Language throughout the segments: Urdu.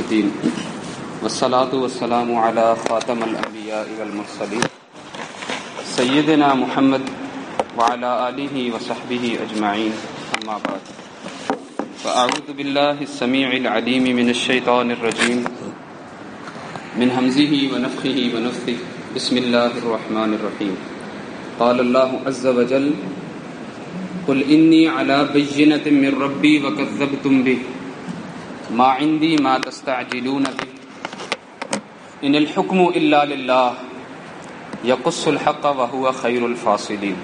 الدين والصلاة والسلام على خاتم الأنبياء والمرسلين سيدنا محمد وعلى آله وصحبه أجمعين أما بعد فأعوذ بالله السميع العليم من الشيطان الرجيم من همزه ونفخه ونفثه بسم الله الرحمن الرحيم قال الله عز وجل قل إني على بينة من ربي وكذبتم به ما عندي ما تستعجلون به إن الحكم إلا لله يقص الحق وهو خير الفاصلين۔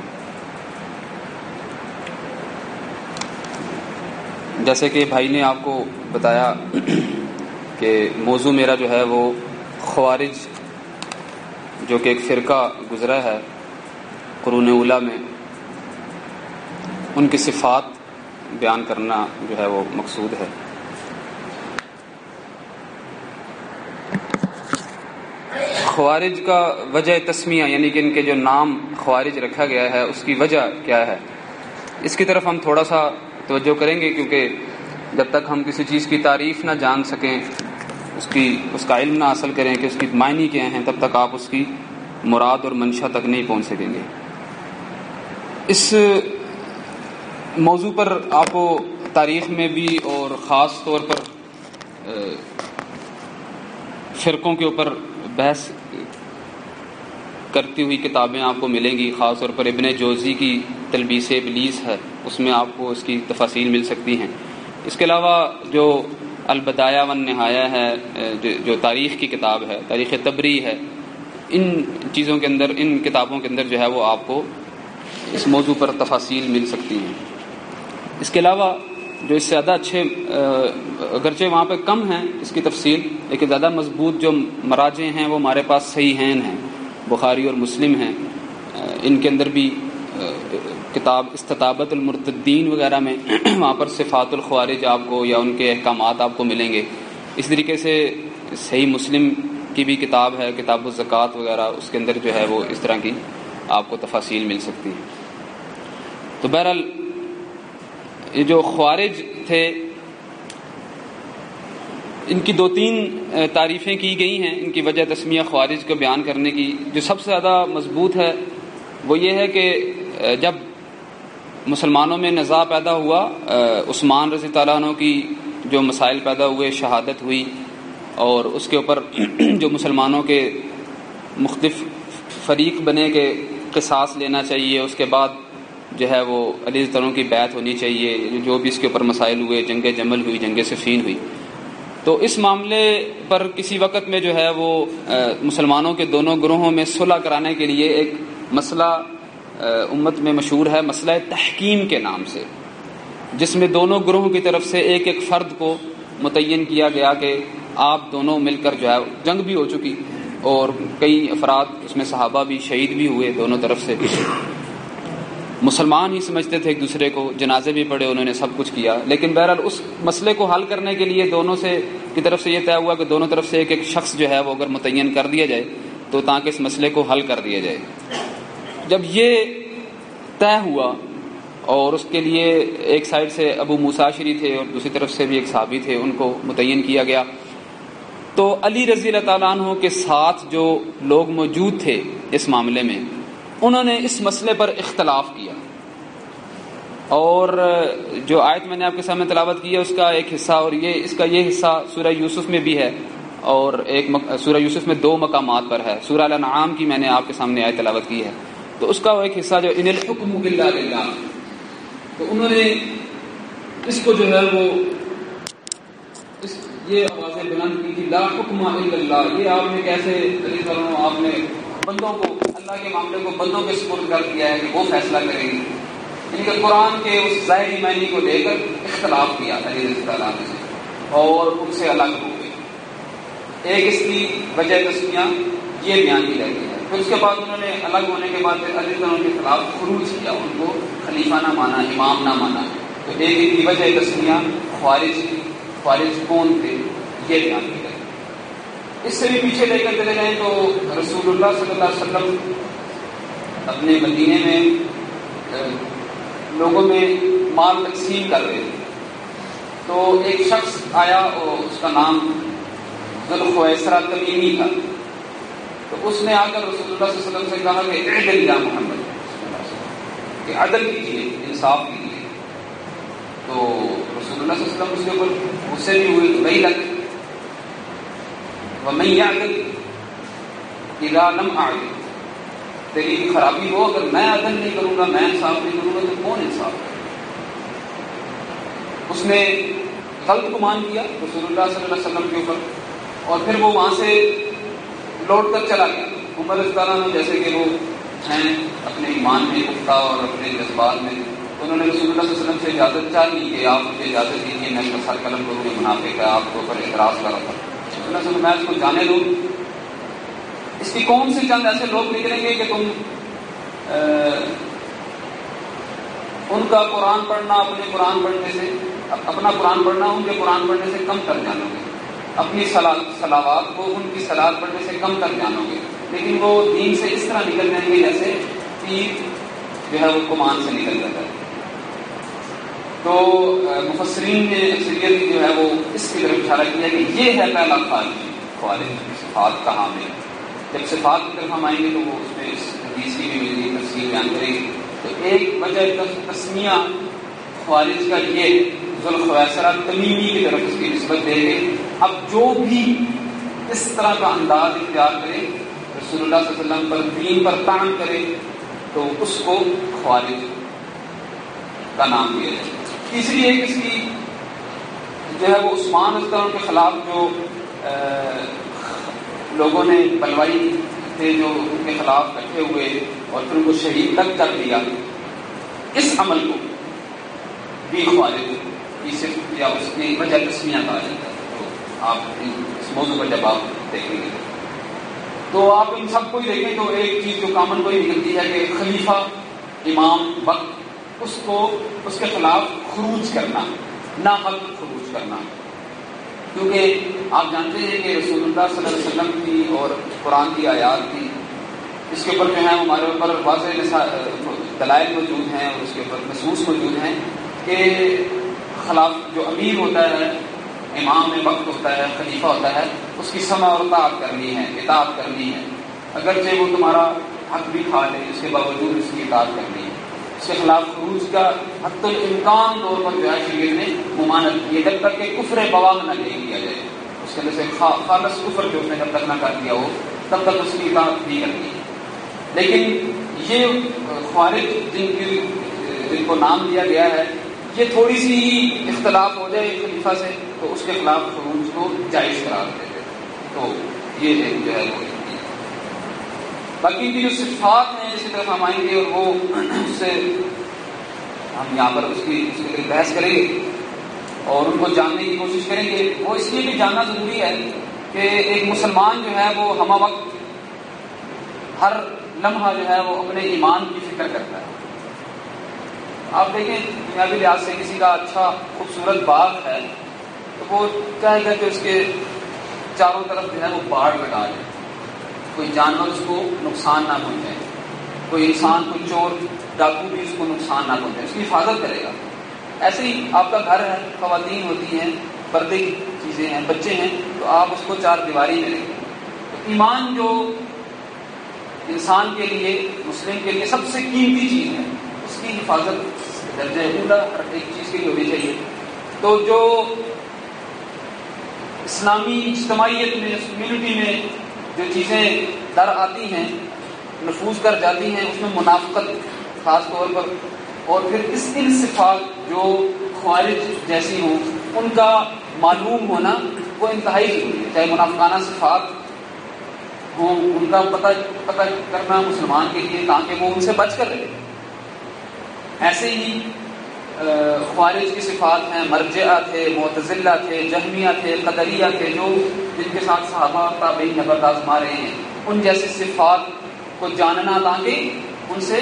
جیسے کہ بھائی نے آپ کو بتایا کہ موضوع میرا جو ہے وہ خوارج جو کہ ایک فرقہ گزرا ہے قرون اولیٰ میں، ان کی صفات بیان کرنا جو ہے وہ مقصود ہے۔ خوارج کا وجہ تسمیہ یعنی کہ ان کے جو نام خوارج رکھا گیا ہے اس کی وجہ کیا ہے، اس کی طرف ہم تھوڑا سا توجہ کریں گے، کیونکہ جب تک ہم کسی چیز کی تعریف نہ جان سکیں، اس کا علم نہ حاصل کریں کہ اس کی معنی کیا ہیں، تب تک آپ اس کی مراد اور منشا تک نہیں پہنچ سکیں گے۔ اس موضوع پر آپ کو تاریخ میں بھی اور خاص طور پر فرقوں کے اوپر بحث کرتی ہوئی کتابیں آپ کو ملیں گی، خاص طور پر ابن جوزی کی تلبیس ابلیس ہے، اس میں آپ کو اس کی تفاصیل مل سکتی ہیں۔ اس کے علاوہ جو البدایہ والنہایہ ہے جو تاریخ کی کتاب ہے، تاریخ طبری ہے، ان چیزوں کے اندر، ان کتابوں کے اندر جو ہے وہ آپ کو اس موضوع پر تفاصیل مل سکتی ہیں۔ اس کے علاوہ جو اس سے زیادہ اچھے، اگرچہ وہاں پہ کم ہیں اس کی تفصیل، لیکن زیادہ مضبوط جو مراجع ہیں وہ ہمارے پاس صحیحین ہیں، بخاری اور مسلم ہیں، ان کے اندر بھی کتاب استطابت المرتدین وغیرہ میں وہاں پر صفات الخوارج آپ کو یا ان کے احکامات آپ کو ملیں گے۔ اس طریقے سے صحیح مسلم کی بھی کتاب ہے، کتاب الزکوٰۃ وغیرہ، اس کے اندر جو ہے وہ اس طرح کی آپ کو تفاصیل مل سکتی ہیں۔ تو بہرحال یہ جو خوارج تھے ان کی دو تین تعریفیں کی گئی ہیں، ان کی وجہ تسمیہ خوارج کو بیان کرنے کی۔ جو سب سے زیادہ مضبوط ہے وہ یہ ہے کہ جب مسلمانوں میں نزاع پیدا ہوا، عثمان رضی اللہ عنہ کی جو مسائل پیدا ہوئے، شہادت ہوئی، اور اس کے اوپر جو مسلمانوں کے مختلف فریق بنے کہ قصاص لینا چاہیے، اس کے بعد جو ہے وہ علی رضی اللہ عنہ کی بیعت ہونی چاہیے، جو بھی اس کے اوپر مسائل ہوئے، جنگ جمل ہوئی، جنگ صفین ہوئی۔ تو اس معاملے پر کسی وقت میں جو ہے وہ مسلمانوں کے دونوں گروہوں میں صلح کرانے کے لیے ایک مسئلہ امت میں مشہور ہے، مسئلہ تحکیم کے نام سے، جس میں دونوں گروہوں کی طرف سے ایک ایک فرد کو متعین کیا گیا کہ آپ دونوں مل کر جو ہے، جنگ بھی ہو چکی اور کئی افراد اس میں صحابہ بھی شہید بھی ہوئے دونوں طرف سے، مسلمان ہی سمجھتے تھے ایک دوسرے کو، جنازے بھی پڑھے، انہوں نے سب کچھ کیا، لیکن بہرحال اس مسئلے کو حل کرنے کے لیے دونوں سے کی طرف سے یہ طے ہوا کہ دونوں طرف سے ایک ایک شخص جو ہے وہ اگر متعین کر دیا جائے تو تاکہ اس مسئلے کو حل کر دیا جائے۔ جب یہ طے ہوا اور اس کے لیے ایک سائڈ سے ابو موسیٰ اشعری تھے اور دوسری طرف سے بھی ایک صحابی تھے، ان کو متعین کیا گیا، تو علی رضی اللہ تعالیٰ عنہ کے ساتھ جو لوگ موجود تھے اس معاملے میں، انہوں نے اس مسئلے پر اختلاف کیا، اور جو آیت میں نے آپ کے سامنے تلاوت کی ہے اس کا ایک حصہ، اور اس کا یہ حصہ سورہ یوسف میں بھی ہے، اور سورہ یوسف میں 2 مقامات پر ہے۔ سورہ الانعام کی میں نے آپ کے سامنے آیت تلاوت کی ہے، تو اس کا وہ ایک حصہ جو ان الحکم الا للہ، تو انہوں نے اس کو جو ہے وہ یہ آوازیں بلند کی تھی، لا حکم الا اللہ، یہ آپ نے کیسے آپ نے بندوں کو، اللہ کے معاملے کو بندوں کے سپرد کر دیا ہے کہ وہ فیصلہ کریں گے، یعنی کہ قرآن کے اس ظاہری معنی کو لے کر اختلاف کیا تھا علی رضی اللہ عنہ سے اور ان سے الگ ہو گئے۔ ایک اس کی وجہ تسمیہ یہ بیان کی جاتی ہے۔ پھر اس کے بعد انہوں نے الگ ہونے کے بعد علی رضی اللہ عنہ کے خلاف خروج کیا، ان کو خلیفہ نہ مانا، امام نہ مانا، تو ایک ان کی وجہ تسمیہ خوارج کون تھے یہ بیان کی جاتی ہے۔ اس سے بھی پیچھے لے کر چلے جائیں تو رسول اللہ صلی اللہ علیہ وسلم اپنے مدینے میں لوگوں میں مال تقسیم کر رہے تھے، تو ایک شخص آیا اور اس کا نام ذوالخویسرہ تمیمی تھا، تو اس نے آ کر رسول اللہ صلی اللہ علیہ وسلم سے کہا کہ اعدل یا محمد، کہ عدل کیجیے، انصاف کیجیے. تو رسول اللہ صلی اللہ علیہ وسلم اس کے اوپر غصے بھی ہوئے. ویلک ومن یعدل اذا لم اعدل، تیری خرابی ہو اگر میں عدل نہیں کروں گا، میں انصاف نہیں کروں گا، تو کون انصاف کرے؟ اس نے غلط گمان کیا رسول اللہ صلی اللہ علیہ وسلم کے اوپر، اور پھر وہ وہاں سے لوٹ کر چلا گیا. عمر رضی اللہ عنہ جیسے کہ وہ ہیں اپنے ایمان میں پختہ اور اپنے جذبات میں، انہوں نے رسول اللہ صلی اللہ علیہ وسلم سے اجازت چاہی کہ آپ مجھے اجازت دیجیے میں اس کا سر قلم کروں، یہ منافق ہے، آپ کے اوپر اعتراض کر رہا تھا. رسول اللہ صلی اللہ علیہ وسلم میں اس کو جانے دوں، اس کی قوم سے چند ایسے لوگ نکلیں گے کہ تم ان کا قرآن پڑھنا اپنے قرآن پڑھنے سے، اپنا قرآن پڑھنا ان کے قرآن پڑھنے سے کم کر جانو گے، اپنی صلوات کو ان کی صلات پڑھنے سے کم کر جانو گے، لیکن وہ دین سے اس طرح نکل جائیں گے جیسے تیر جو ہے وہ کمان سے نکل جاتا ہے. تو مفسرین نے اکثریت جو ہے وہ اس کی طرف اشارہ کیا کہ یہ ہے پہلا خوارج صفات کا حامل. جب صفات کی طرف ہم آئیں گے تو وہ اس میں اس حدیث کی بھی مزید تفصیل بیان کریں گے. تو ایک وجہ تسمیہ خوارج کا یہ ذوالخویسرہ تمیمی کی طرف اس کی نسبت دے گے. اب جو بھی اس طرح کا انداز اختیار کرے، رسول اللہ صلی اللہ علیہ وسلم پر دین پر طعن کرے، تو اس کو خوارج کا نام دیا جائے. تیسری ایک اس کی جو ہے وہ عثمان رضی اللہ عنہ کے خلاف جو لوگوں نے بلوائی تھے، جو ان کے خلاف اکٹھے ہوئے اور پھر ان کو شہید تک کر دیا، اس عمل کو بھی خوارج کی صرف یا اس کی وجہ تسمیہ کہا جاتا ہے. تو آپ اس موضوع پر جب آپ دیکھیں گے تو آپ ان سب کو ہی دیکھیں تو ایک چیز جو کامن کو ہی نکلتی ہے کہ خلیفہ، امام، وقت، اس کو اس کے خلاف خروج کرنا، ناحق خروج کرنا. کیونکہ آپ جانتے ہیں کہ رسول اللہ صلی اللہ علیہ وسلم کی اور قرآن کی آیات کی اس کے اوپر جو ہے ہمارے اوپر واضح دلائل موجود ہیں اور اس کے اوپر نصوص موجود ہیں کہ خلاف جو امیر ہوتا ہے، امام وقت ہوتا ہے، خلیفہ ہوتا ہے، اس کی سمع اور اطاعت کرنی ہے، اطاعت کرنی ہے. اگرچہ وہ تمہارا حق بھی کھا لے، اس کے باوجود اس کی اطاعت کرنی ہے. اس کے خلاف خروج کا حتی الامکان طور پر جو ہے شریعت نے ممانعت کی ہے، جب تک کہ کفر بواہ نہ لے لیا جائے. اس کے اندر سے خالص کفر جو اس نے جب تک نہ کر دیا ہو تب تک اس کی اطاعت نہیں کرنی ہے. لیکن یہ خوارج جن کو نام دیا گیا ہے، یہ تھوڑی سی اختلاف ہو جائے خلیفہ سے تو اس کے خلاف خروج کو جائز قرار دیتے. تو یہ جو ہے وہ باقی کی جو صفات ہیں اسی طرف ہم آئیں گے اور وہ اس سے ہم یہاں پر اس کی بحث کریں گے اور ان کو جاننے کی کوشش کریں گے. وہ اس لیے بھی جاننا ضروری ہے کہ ایک مسلمان جو ہے وہ ہمہ وقت ہر لمحہ جو ہے وہ اپنے ایمان کی فکر کرتا ہے. آپ دیکھیں دنیاوی لحاظ سے کسی کا اچھا خوبصورت باغ ہے تو وہ چاہے گا کہ اس کے چاروں طرف جو ہے وہ باڑ لگا دے، کوئی جانور اس کو نقصان نہ پہنچائے، کوئی انسان، کوئی چور ڈاکو بھی اس کو نقصان نہ پہنچائے، اس کی حفاظت کرے گا. ایسے ہی آپ کا گھر ہے، خواتین ہوتی ہیں، پردے کی چیزیں ہیں، بچے ہیں، تو آپ اس کو چار دیواری میں رکھیں. تو ایمان جو انسان کے لیے، مسلم کے لیے سب سے قیمتی چیز ہے، اس کی حفاظت درجہ اولا ہر ایک چیز کے لیے ہونی چاہیے. تو جو اسلامی اجتماعیت میں، کمیونٹی میں جو چیزیں در آتی ہیں، نفوذ کر جاتی ہیں، اس میں منافقت خاص طور پر، اور پھر ان صفات جو خوارج جیسی ہوں ان کا معلوم ہونا وہ انتہائی ضروری ہے. چاہے منافقانہ صفات ہوں ان کا پتہ کرنا مسلمان کے لیے تاکہ وہ ان سے بچ کر رہے. ایسے ہی خوارج کی صفات ہیں، مرجعہ تھے، معتزلہ تھے، جہمیہ تھے، قدریہ تھے، جو جن کے ساتھ صحابہ اور تابعین نبرد آزما رہے ہیں. ان جیسی صفات کو جاننا تاکہ ان سے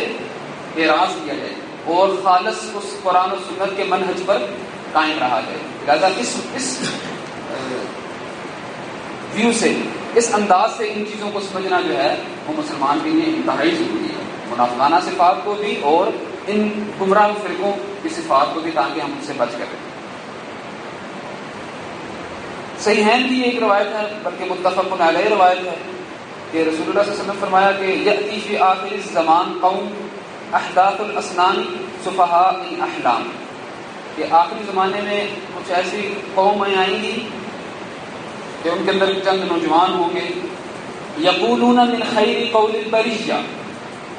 اعراض کیا جائے اور خالص اس قرآن و سنت کے منہج پر قائم رہا جائے. لہذا اس ویو سے، اس انداز سے ان چیزوں کو سمجھنا جو ہے وہ مسلمان کے لیے انتہائی ضروری ہے، منافقانہ صفات کو بھی اور ان گمراہ فرقوں کی صفات کو بھی، تاکہ ہم ان سے بچ کریں. صحیحین کی ایک روایت ہے، بلکہ متفق علیہ روایت ہے کہ رسول اللہ صلی اللہ علیہ وسلم فرمایا کہ یأتی فی آخر الزمان قوم احداث الاسنان سفہاء الاحلام، کہ آخری زمانے میں کچھ ایسی قومیں آئیں گی کہ ان کے اندر چند نوجوان ہوں گے، یقولون من خیر قول البریہ،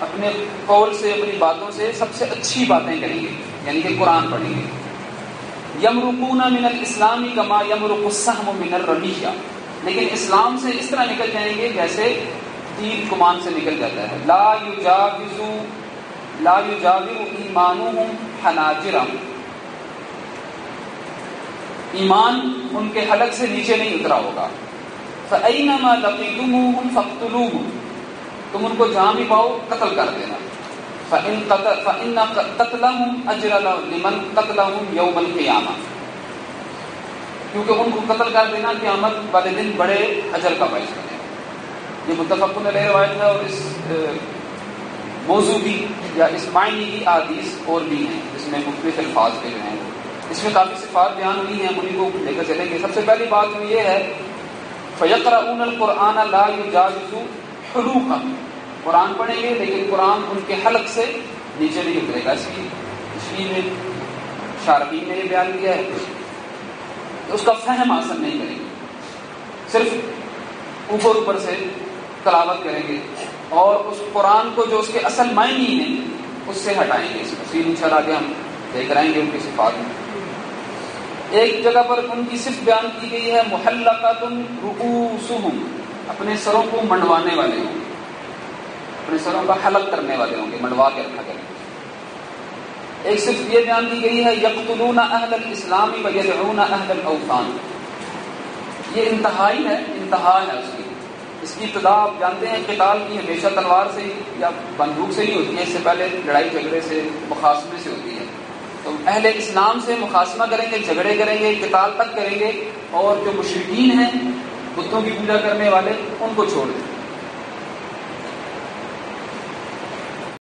اپنے قول سے اپنی باتوں سے سب سے اچھی باتیں کریں گے، یعنی کہ قرآن پڑھیں گے، یمرقون من الاسلام کما یمرق السهم من الرمیہ، لیکن اسلام سے اس طرح نکل جائیں گے جیسے تیر کمان سے نکل جاتا ہے، لا یجاور ایمانہم حناجرہم، ایمان ان کے حلق سے نیچے نہیں اترا ہوگا، فَأَيْنَمَا لَقِيتُمُوهُمْ فَاقْتُلُوهُمْ، تم ان کو جہاں بھی پاؤ قتل کر دینا، فَإِنَّ قَتْلَهُمْ أَجْرَ لِمَنْ قَتْلَهُمْ يَوْمَ الْقِيَامَةِ، کیونکہ ان کو قتل کر دینا قیامت والے دن بڑے اجر کا باعث بنے گا۔ یہ متفق علیہ روایت ہے، اور اس موضوع کی یا اس معنی کی احادیث اور بھی ہیں جس میں مختلف الفاظ کے ہیں، اس میں کافی صفات بیان ہوئی ہیں، انہیں کو لے کر چلیں گے۔ سب سے پہلی بات تو یہ ہے فَيَقْرَؤُونَ الْقُرْآنَ لَا يُجَاوِزُ حُلُوقًا، قرآن پڑھیں گے لیکن قرآن ان کے حلق سے نیچے نہیں اترے گا۔ اس کی میں شارحین نے یہ بیان کیا ہے کہ اس کا فہم حاصل نہیں کریں گے، صرف اوپر سے تلاوت کریں گے اور اس قرآن کو جو اس کے اصل معنی ہیں اس سے ہٹائیں گے۔ اس تفصیل انشاءاللہ آگے ہم دیکھ رہیں گے ان کی صفات میں۔ ایک جگہ پر ان کی صفت بیان کی گئی ہے محلقۃ رؤوسہم، اپنے سروں کو منڈوانے والے ہوں گے، اپنے سروں کا حلق کرنے والے ہوں گے، منڈوا کے رکھا کریں گے۔ ایک صفت یہ بیان کی گئی ہے یقتلون اہل الاسلام ویدعون اہل الاوثان، یہ انتہائی ہے، انتہا ہے اس کی ابتدا آپ جانتے ہیں قتال کی ہمیشہ تلوار سے یا بندوق سے نہیں ہوتی ہے، اس سے پہلے لڑائی جھگڑے سے مخاصمے سے ہوتی ہے۔ تو اہل اسلام سے مخاصمہ کریں گے، جھگڑے کریں گے، قتال تک کریں گے، اور جو مشرکین ہیں بتوں کی پوجا کرنے والے ان کو چھوڑ دیں۔